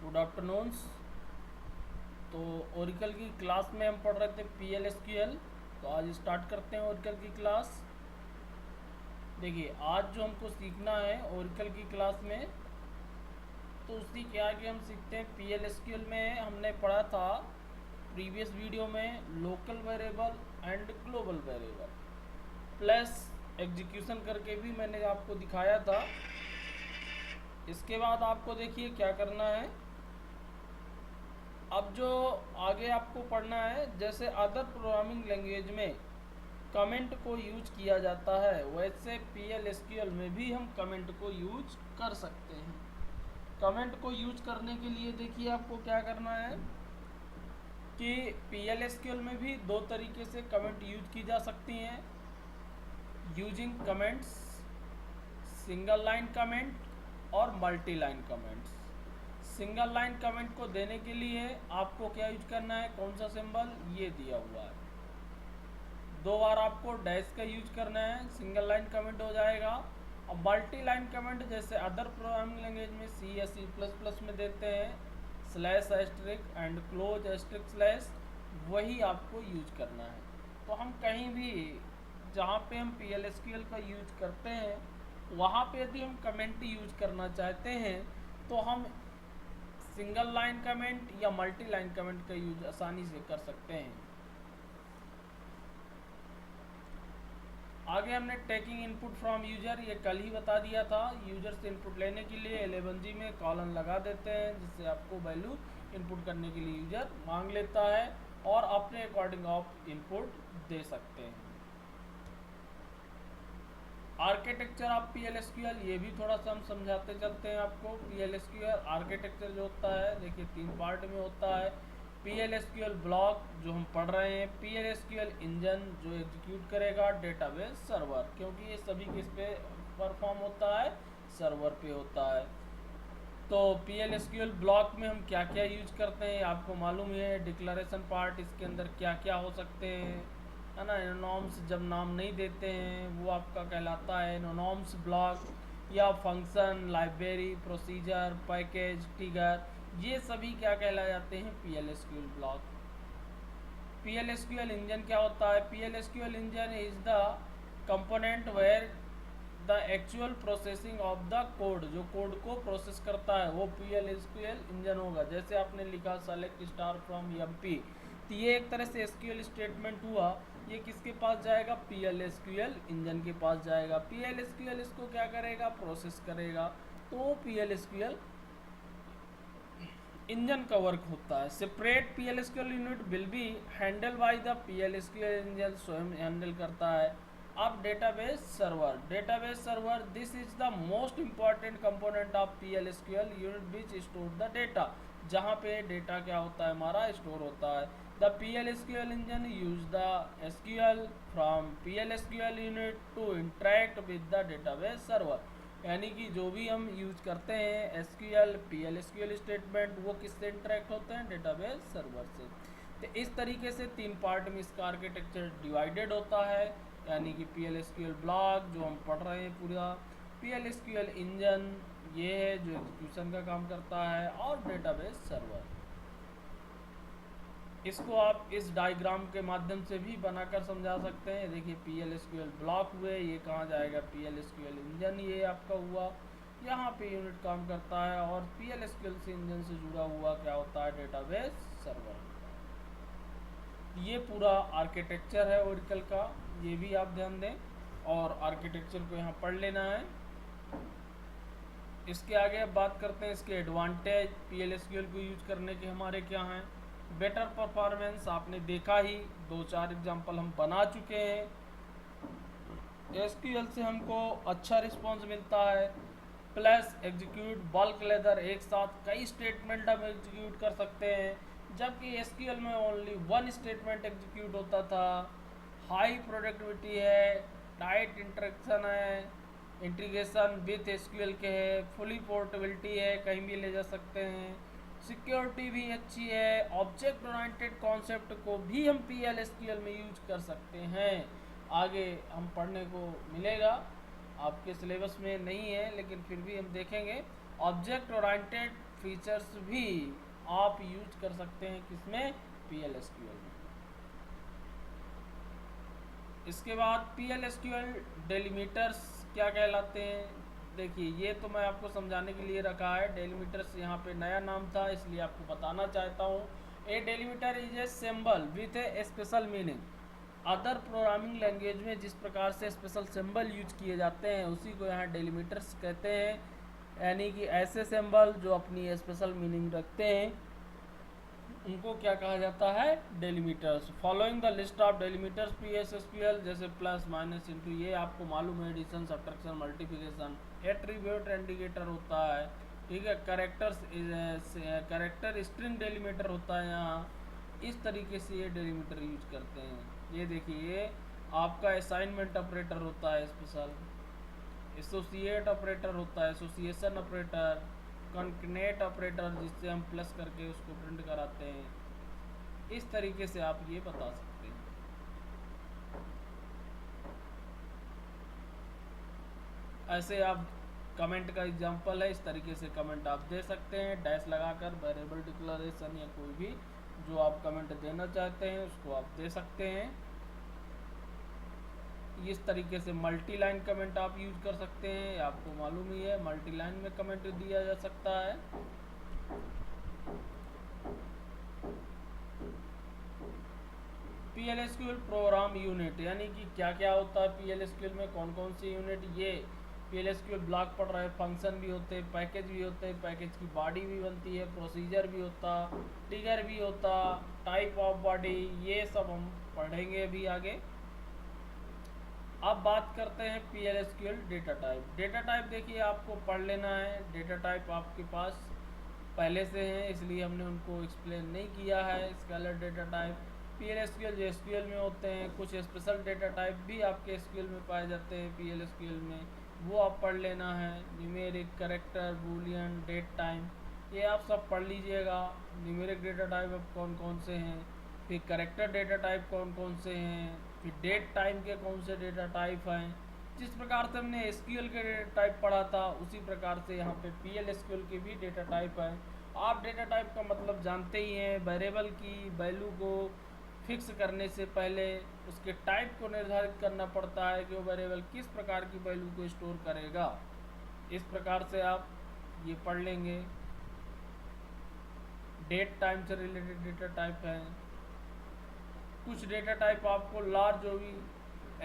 Good afternoon. तो Oracle की class में हम पढ़ रहे थे PL/SQL। तो आज स्टार्ट करते हैं ओरिकल की क्लास। देखिए आज जो हमको सीखना है ओरिकल की क्लास में, तो उसी के आगे हम सीखते हैं PL/SQL में हमने पढ़ा था प्रीवियस वीडियो में local variable and global variable plus execution करके भी मैंने आपको दिखाया था। इसके बाद आपको देखिए क्या करना है। अब जो आगे आपको पढ़ना है, जैसे अदर प्रोग्रामिंग लैंग्वेज में कमेंट को यूज किया जाता है, वैसे PL/SQL में भी हम कमेंट को यूज कर सकते हैं। कमेंट को यूज करने के लिए देखिए आपको क्या करना है कि PL/SQL में भी दो तरीके से कमेंट यूज की जा सकती हैं। Using comments, single line comment और multi line comments. Single line comment को देने के लिए आपको क्या यूज करना है, कौन सा सिंबल, ये दिया हुआ है। दो बार आपको डैश का यूज करना है, सिंगल लाइन कमेंट हो जाएगा। और मल्टी लाइन कमेंट जैसे अदर प्रोग्रामिंग लैंग्वेज में C या C++ में देते हैं, slash asterisk and close asterisk slash, वही आपको यूज करना है। तो हम कहीं भी जहाँ पे हम PL/SQL का यूज करते हैं, वहाँ पे यदि हम कमेंट यूज करना चाहते हैं तो हम सिंगल लाइन कमेंट या मल्टी लाइन कमेंट का यूज आसानी से कर सकते हैं। आगे हमने टेकिंग इनपुट फ्रॉम यूजर, ये कल ही बता दिया था। यूजर से इनपुट लेने के लिए 11G में कॉलन लगा देते हैं, जिससे आपको वैल्यू इनपुट करने के लिए यूजर मांग लेता है और अपने अकॉर्डिंग आप इनपुट दे सकते हैं। आर्किटेक्चर ऑफ PL/SQL, ये भी थोड़ा सा हम समझाते चलते हैं आपको। PL/SQL आर्किटेक्चर जो होता है, देखिए 3 पार्ट में होता है। PL/SQL ब्लॉक जो हम पढ़ रहे हैं, PL/SQL इंजन जो एग्जीक्यूट करेगा, डेटाबेस सर्वर, क्योंकि ये सभी किस पे परफॉर्म होता है, सर्वर पे होता है। तो PL/SQL ब्लॉक में हम क्या क्या यूज करते हैं आपको मालूम है। डिक्लेरेशन पार्ट, इसके अंदर क्या क्या हो सकते हैं, है ना। एनोनॉम्स जब नाम नहीं देते हैं वो आपका कहलाता है एनोनॉम्स ब्लॉक, या function, library, procedure, package, trigger, ये सभी क्या कहला जाते हैं, PL/SQL ब्लॉक। PL/SQL इंजन क्या होता है, PL/SQL engine is the component where the actual processing of the code, जो कोड को प्रोसेस करता है वो PL/SQL इंजन होगा। जैसे आपने लिखा सेलेक्ट स्टार फ्रॉम MP, तो ये एक तरह से SQL स्टेटमेंट हुआ। ये किसके पास जाएगा, PL/SQL इंजन के पास जाएगा। PL/SQL इसको क्या करेगा, प्रोसेस करेगा। तो PL/SQL इंजन का वर्क होता है। Separate PL/SQL unit will be handle by the PL/SQL engine, स्वयं हैंडल करता है। अब database server, database server this is the most important component of PL/SQL unit which store the data, जहाँ पे data क्या होता है, हमारा स्टोर होता है। The PL/SQL engine use the SQL from PL/SQL unit to interact with the database server, यानी कि जो भी हम यूज करते हैं SQL PL/SQL स्टेटमेंट, वो किससे इंटरेक्ट होते हैं, डेटाबेस सर्वर से। तो इस तरीके से 3 पार्ट में इसका आर्किटेक्चर डिवाइडेड होता है, यानी कि PL/SQL ब्लॉक जो हम पढ़ रहे हैं पूरा, PL/SQL इंजन ये है जो एग्जीक्यूशन का काम करता है, और डेटाबेस सर्वर। इसको आप इस डायग्राम के माध्यम से भी बनाकर समझा सकते हैं। देखिए PL/SQL ब्लॉक हुए, ये कहाँ जाएगा, PL/SQL इंजन ये आपका हुआ, यहाँ पे यूनिट काम करता है, और PL/SQL से इंजन से जुड़ा हुआ क्या होता है, डेटाबेस सर्वर। ये पूरा आर्किटेक्चर है ओरिकल का, ये भी आप ध्यान दें और आर्किटेक्चर को यहाँ पढ़ लेना है। इसके आगे अब बात करते हैं इसके एडवांटेज, PL/SQL को यूज करने के हमारे क्या हैं। बेटर परफॉर्मेंस, आपने देखा ही, 2-4 एग्जांपल हम बना चुके हैं। SQL से हमको अच्छा रिस्पांस मिलता है, प्लस एग्जीक्यूट बल्क लेदर, एक साथ कई स्टेटमेंट हम एग्जीक्यूट कर सकते हैं, जबकि SQL में ओनली 1 स्टेटमेंट एग्जीक्यूट होता था। हाई प्रोडक्टिविटी है, टाइट इंटरेक्शन है, इंटीग्रेशन विथ SQL के है, फुली पोर्टेबिलिटी है, कहीं भी ले जा सकते हैं, सिक्योरिटी भी अच्छी है, ऑब्जेक्ट ओरिएंटेड कॉन्सेप्ट को भी हम PL/SQL में यूज कर सकते हैं। आगे हम पढ़ने को मिलेगा, आपके सिलेबस में नहीं है लेकिन फिर भी हम देखेंगे। ऑब्जेक्ट ओरिएंटेड फीचर्स भी आप यूज कर सकते हैं किसमें, PLSQL में। इसके बाद PLSQL डेलीमीटर्स क्या कहलाते हैं, देखिए ये तो मैं आपको समझाने के लिए रखा है। डेलीमीटर्स यहाँ पे नया नाम था इसलिए आपको बताना चाहता हूँ। A delimiter is a symbol with a special meaning. Other programming language में जिस प्रकार से स्पेशल सिंबल यूज किए जाते हैं उसी को यहाँ डेलीमीटर्स कहते हैं, यानी कि ऐसे सिंबल जो अपनी स्पेशल मीनिंग रखते हैं उनको क्या कहा जाता है, delimiters. Following the list of delimiters PLSQL, जैसे प्लस माइनस इंटू, ये आपको मालूम है, addition subtraction multiplication. Attribute indicator होता है, ठीक है। कैरेक्टर स्ट्रिंग डेलीमीटर होता है यहाँ। इस तरीके से ये डेलीमीटर यूज करते हैं। ये देखिए ये आपका असाइनमेंट ऑपरेटर होता है स्पेशल, एसोसिएट ऑपरेटर होता है, एसोसिएशन ऑपरेटर, कॉन्कनेट ऑपरेटर जिससे हम प्लस करके उसको प्रिंट कराते हैं। इस तरीके से आप ये बता सकते हैं। ऐसे आप कमेंट का एग्जांपल है, इस तरीके से कमेंट आप दे सकते हैं, डैश लगाकर वेरिएबल डिक्लेरेशन या कोई भी जो आप कमेंट देना चाहते हैं उसको आप दे सकते हैं। इस तरीके से मल्टी लाइन कमेंट आप यूज कर सकते हैं, आपको मालूम ही है मल्टी लाइन में कमेंट दिया जा सकता है। PLSQL प्रोग्राम यूनिट, यानी कि क्या क्या होता है PLSQL में, कौन कौन सी यूनिट, ये PLSQL ब्लॉक पढ़ रहे हैं, फंक्शन भी होते हैं, पैकेज भी होते हैं, पैकेज की बॉडी भी बनती है, प्रोसीजर भी होता, ट्रिगर भी होता, टाइप ऑफ बॉडी, ये सब हम पढ़ेंगे अभी आगे। अब बात करते हैं PLSQL data type. Data type देखिए आपको पढ़ लेना है, डेटा टाइप आपके पास पहले से हैं इसलिए हमने उनको एक्सप्लेन नहीं किया है। स्केलर डेटा टाइप PLSQL जो SQL में होते हैं, कुछ स्पेशल डेटा टाइप भी आपके SQL में पाए जाते हैं PLSQL में, वो आप पढ़ लेना है। Numeric, character, boolean, date time, ये आप सब पढ़ लीजिएगा। न्यूमेरिक डेटा टाइप अब कौन कौन से हैं, फिर कैरेक्टर डेटा टाइप कौन कौन से हैं, फिर डेट टाइम के कौन से डेटा टाइप हैं। जिस प्रकार से हमने SQL के डेटा टाइप पढ़ा था उसी प्रकार से यहाँ पे PLSQL के भी डेटा टाइप है। आप डेटा टाइप का मतलब जानते ही हैं, वेरिएबल की वैल्यू को फिक्स करने से पहले उसके टाइप को निर्धारित करना पड़ता है कि वो वेरिएबल किस प्रकार की वैल्यू को स्टोर करेगा। इस प्रकार से आप ये पढ़ लेंगे। डेट टाइम से रिलेटेड डेटा टाइप है। कुछ डेटा टाइप आपको लार्ज OB,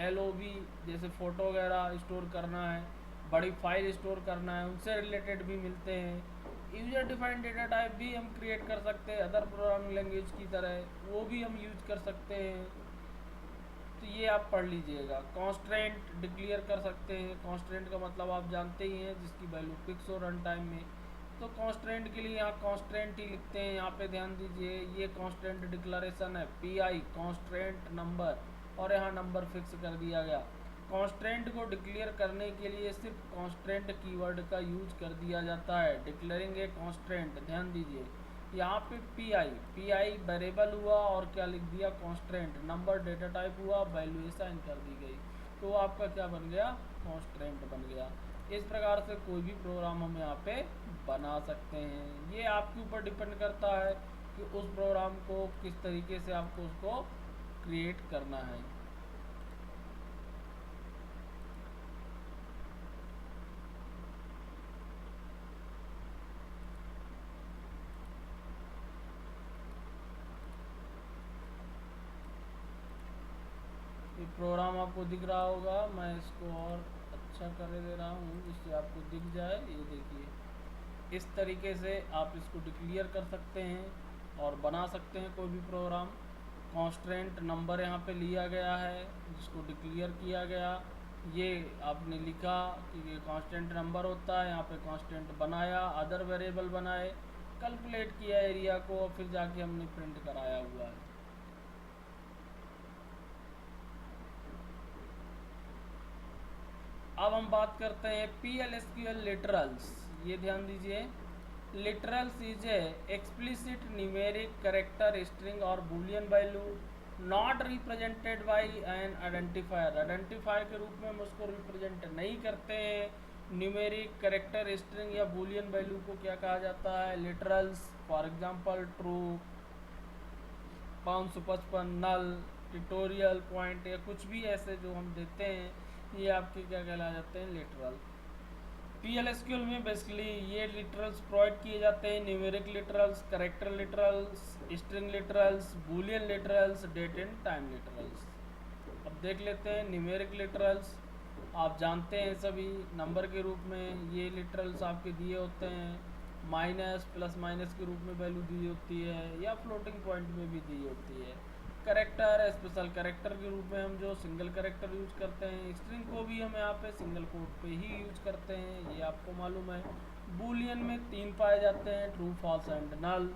LOB जैसे फ़ोटो वगैरह स्टोर करना है, बड़ी फाइल स्टोर करना है, उनसे रिलेटेड भी मिलते हैं। यूजर डिफाइंड डेटा टाइप भी हम क्रिएट कर सकते हैं अदर प्रोग्रामिंग लैंग्वेज की तरह, वो भी हम यूज कर सकते हैं। तो ये आप पढ़ लीजिएगा। कॉन्स्ट्रेंट डिक्लेयर कर सकते हैं, कॉन्स्ट्रेंट का मतलब आप जानते ही हैं, जिसकी वैल्यू फिक्स हो रन टाइम में। तो कॉन्स्ट्रेंट के लिए यहाँ कॉन्स्ट्रेंट ही लिखते हैं। यहाँ पे ध्यान दीजिए ये कॉन्स्ट्रेंट डिक्लेरेशन है, PI कॉन्स्ट्रेंट नंबर, और यहाँ नंबर फिक्स कर दिया गया। कॉन्स्ट्रेंट को डिक्लेयर करने के लिए सिर्फ कॉन्स्ट्रेंट कीवर्ड का यूज कर दिया जाता है। डिक्लेयरिंग ए कॉन्स्ट्रेंट, ध्यान दीजिए यहाँ पे PI वेरिएबल हुआ और क्या लिख दिया, कॉन्स्ट्रेंट, नंबर डेटा टाइप हुआ, वैल्यू असाइन कर दी गई, तो आपका क्या बन गया, कॉन्स्ट्रेंट बन गया। इस प्रकार से कोई भी प्रोग्राम हम यहाँ पे बना सकते हैं। ये आपके ऊपर डिपेंड करता है कि उस प्रोग्राम को किस तरीके से आपको उसको क्रिएट करना है। ये प्रोग्राम आपको दिख रहा होगा, मैं इसको और अच्छा कर दे रहा हूँ जिससे आपको दिख जाए। ये देखिए इस तरीके से आप इसको डिक्लेयर कर सकते हैं और बना सकते हैं कोई भी प्रोग्राम। कॉन्स्ट्रेंट नंबर यहाँ पे लिया गया है जिसको डिक्लेयर किया गया, ये आपने लिखा कि ये कॉन्स्टेंट नंबर होता है, यहाँ पे कॉन्स्टेंट बनाया, अदर वेरिएबल बनाए, कैलकुलेट किया एरिया को, और फिर जाके हमने प्रिंट कराया हुआ है। अब हम बात करते हैं PLSQL लिटरल्स। ये ध्यान दीजिए, literals is a explicit numeric character string और Boolean value not represented by an identifier. Identifier के रूप में हम उसको रिप्रेजेंट नहीं करते हैं, न्यूमेरिक, कैरेक्टर, स्ट्रिंग या बूलियन वैल्यू को क्या कहा जाता है? Literals. For example true, 555, null, tutorial, point या कुछ भी ऐसे जो हम देते हैं ये आपके क्या कहला जाते हैं? लिटरल। PLSQL में बेसिकली ये लिटरल्स प्रोवाइड किए जाते हैं, numeric literals, character literals, string literals, boolean literals, date and time literals. अब देख लेते हैं न्यूमेरिक लिटरल्स। आप जानते हैं सभी नंबर के रूप में ये लिटरल्स आपके दिए होते हैं, माइनस, प्लस माइनस के रूप में वैल्यू दी होती है या फ्लोटिंग पॉइंट में भी दी होती है। करेक्टर, स्पेशल करेक्टर के रूप में हम जो सिंगल करेक्टर यूज करते हैं। स्ट्रिंग को भी हम यहाँ पे सिंगल कोट पे ही यूज करते हैं, ये आपको मालूम है। बूलियन में 3 पाए जाते हैं, true, false and null.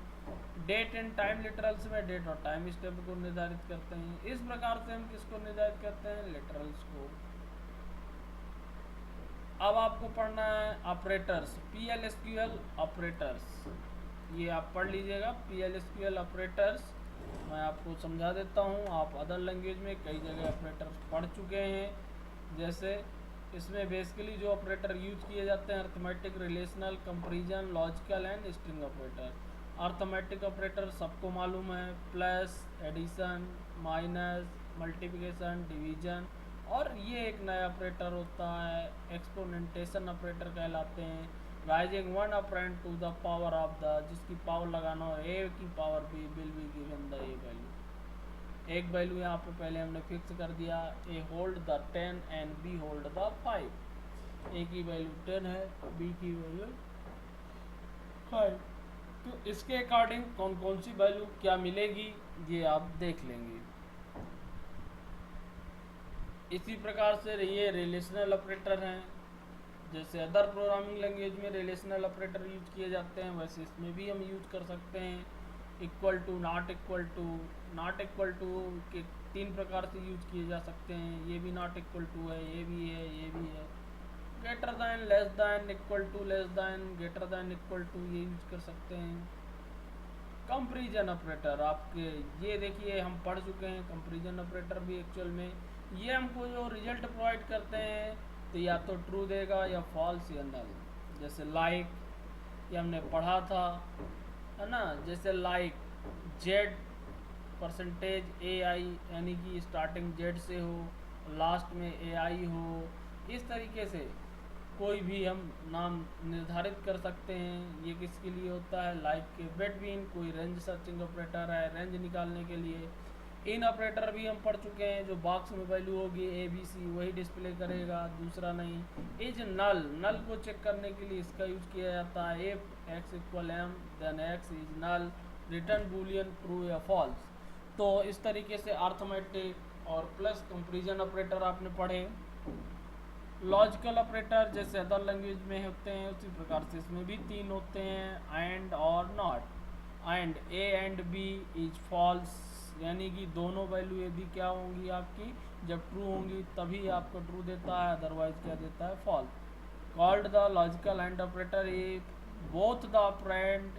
Date and time literals में डेट और टाइम स्टेप को निर्धारित करते हैं। इस प्रकार से हम किसको निर्धारित करते हैं? लिटरल्स को। अब आपको पढ़ना है ऑपरेटर्स, PLSQL ऑपरेटर्स। ये आप पढ़ लीजिएगा, PLSQL ऑपरेटर्स। मैं आपको समझा देता हूँ, आप अदर लैंग्वेज में कई जगह ऑपरेटर्स पढ़ चुके हैं। जैसे इसमें बेसिकली जो ऑपरेटर यूज किए जाते हैं, arithmetic, relational, comparison, logical and string operator. Arithmetic operator सबको मालूम है, plus, addition, minus, multiplication, division. और ये एक नया ऑपरेटर होता है, एक्सपोनेंटेशन ऑपरेटर कहलाते हैं। Raising one operand to the power of the, जिसकी पावर लगाना हो ए की power b, will be given the a value. एक वैल्यू यहाँ पे पहले हमने फिक्स कर दिया, a hold the 10 and b hold the 5। A की वैल्यू 10 है, बी की वैल्यू 5। तो इसके अकॉर्डिंग कौन कौन सी वैल्यू क्या मिलेगी ये आप देख लेंगे। इसी प्रकार से ये रिलेशनल ऑपरेटर हैं। जैसे अदर प्रोग्रामिंग लैंग्वेज में रिलेशनल ऑपरेटर यूज किए जाते हैं, वैसे इसमें भी हम यूज कर सकते हैं। Equal to, not equal to. Not equal to के 3 प्रकार से यूज किए जा सकते हैं, ये भी नॉट इक्वल टू है, ये भी है, ये भी है। Greater than, less than, equal to, less than, greater than, equal to, ये यूज कर सकते हैं। कंपैरिजन ऑपरेटर आपके ये देखिए हम पढ़ चुके हैं। कंपैरिजन ऑपरेटर भी एक्चुअल में ये हमको जो रिजल्ट प्रोवाइड करते हैं तो या तो ट्रू देगा या फॉल्स या नल। जैसे लाइक, ये हमने पढ़ा था, है ना। जैसे लाइक जेड परसेंटेज AI, यानी कि स्टार्टिंग जेड से हो, लास्ट में AI हो। इस तरीके से कोई भी हम नाम निर्धारित कर सकते हैं। ये किसके लिए होता है? लाइक के बिटवीन। कोई रेंज सर्चिंग ऑपरेटर है, रेंज निकालने के लिए। इन ऑपरेटर भी हम पढ़ चुके हैं, जो बॉक्स में वैल्यू होगी ABC वही डिस्प्ले करेगा, दूसरा नहीं। इज नल, नल को चेक करने के लिए इसका यूज किया जाता है। If x equal m then x is null, return boolean true या फॉल्स। तो इस तरीके से अर्थमेटिक और प्लस कंपैरिजन ऑपरेटर आपने पढ़े। लॉजिकल ऑपरेटर जैसे अदर लैंग्वेज में होते हैं उसी प्रकार से इसमें भी 3 होते हैं, एंड और not. And A and B is false, यानी कि दोनों वैल्यू यदि क्या होंगी आपकी, जब ट्रू होंगी तभी आपको ट्रू देता है, अदरवाइज क्या देता है? False. Called the logical and operator if both the operand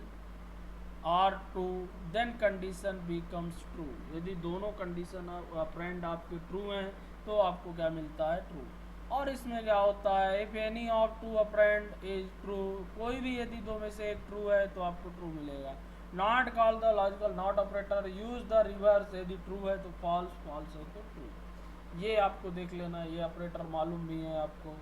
are true then condition becomes true. यदि दोनों कंडीशन ऑपरेंड आपके ट्रू हैं तो आपको क्या मिलता है? ट्रू। और इसमें क्या होता है? If any of two operand is true, कोई भी यदि दो में से एक ट्रू है तो आपको ट्रू मिलेगा। Not call the logical not operator, use the reverse, यदि ट्रू है तो फॉल्स, फॉल्स है तो ट्रू। ये आपको देख लेना, ये ऑपरेटर मालूम भी है आपको।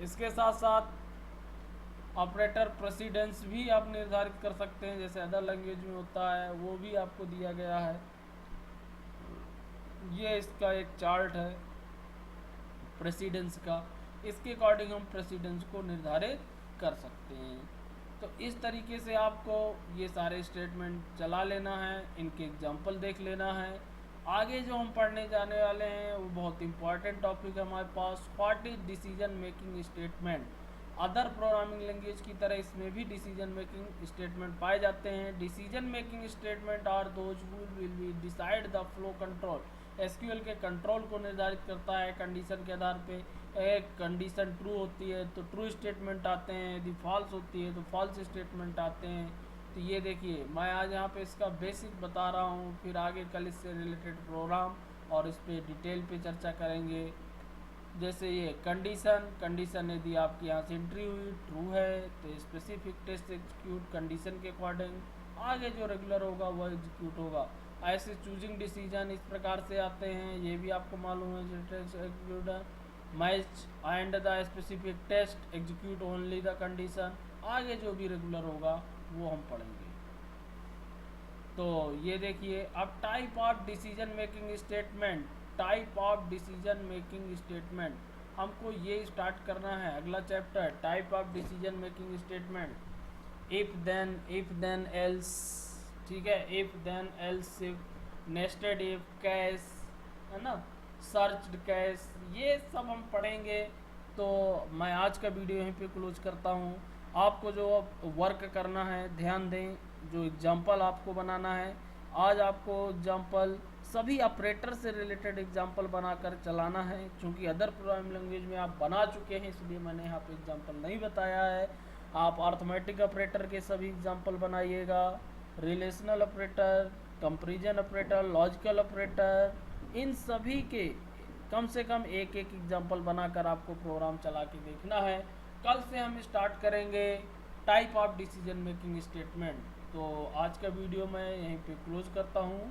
इसके साथ साथ ऑपरेटर प्रेसिडेंस भी आप निर्धारित कर सकते हैं, जैसे अदर लैंग्वेज में होता है, वो भी आपको दिया गया है। ये इसका एक चार्ट है प्रेसिडेंस का, इसके अकॉर्डिंग हम प्रेसिडेंस को निर्धारित कर सकते हैं। तो इस तरीके से आपको ये सारे स्टेटमेंट चला लेना है, इनके एग्जाम्पल देख लेना है। आगे जो हम पढ़ने जाने वाले हैं वो बहुत इंपॉर्टेंट टॉपिक है हमारे पास, what is decision making statement. Other programming language की तरह इसमें भी डिसीजन मेकिंग स्टेटमेंट पाए जाते हैं। Decision making statement are those who will be decide the flow control. SQL के कंट्रोल को निर्धारित करता है कंडीशन के आधार पे। एक कंडीशन ट्रू होती है तो ट्रू स्टेटमेंट आते हैं, यदि फॉल्स होती है तो फॉल्स स्टेटमेंट आते हैं। तो ये देखिए मैं आज यहाँ पे इसका बेसिक बता रहा हूँ, फिर आगे कल इससे रिलेटेड प्रोग्राम और इस पर डिटेल पे चर्चा करेंगे। जैसे ये कंडीशन यदि आपकी यहाँ से एंट्री हुई ट्रू है तो स्पेसिफिक टेस्ट एग्जीक्यूट कंडीशन के अकॉर्डिंग, आगे जो रेगुलर होगा वो एग्जीक्यूट होगा। ऐसे चूजिंग डिसीजन इस प्रकार से आते हैं, ये भी आपको मालूम है। Match and the specific test execute only the condition, आगे जो भी रेगुलर होगा वो हम पढ़ेंगे। तो ये देखिए अब type of decision making statement, type of decision making statement हमको ये स्टार्ट करना है अगला chapter, type of decision making statement. If then else, ठीक है, if then else if, nested if, case, है ना, सर्च्ड कैश, ये सब हम पढ़ेंगे। तो मैं आज का वीडियो यहीं पे क्लोज करता हूँ। आपको जो वर्क करना है ध्यान दें, जो एग्जांपल आपको बनाना है, आज आपको एग्जांपल सभी ऑपरेटर से रिलेटेड एग्जांपल बनाकर चलाना है। क्योंकि अदर प्रोग्रामिंग लैंग्वेज में आप बना चुके हैं इसलिए मैंने यहाँ पे एग्जांपल नहीं बताया है। आप अर्थमेटिक ऑपरेटर के सभी एग्जांपल बनाइएगा, relational operator, comparison operator, logical operator, इन सभी के कम से कम एक एक एग्जांपल बनाकर आपको प्रोग्राम चला के देखना है। कल से हम स्टार्ट करेंगे type of decision making statement. तो आज का वीडियो मैं यहीं पे क्लोज करता हूँ।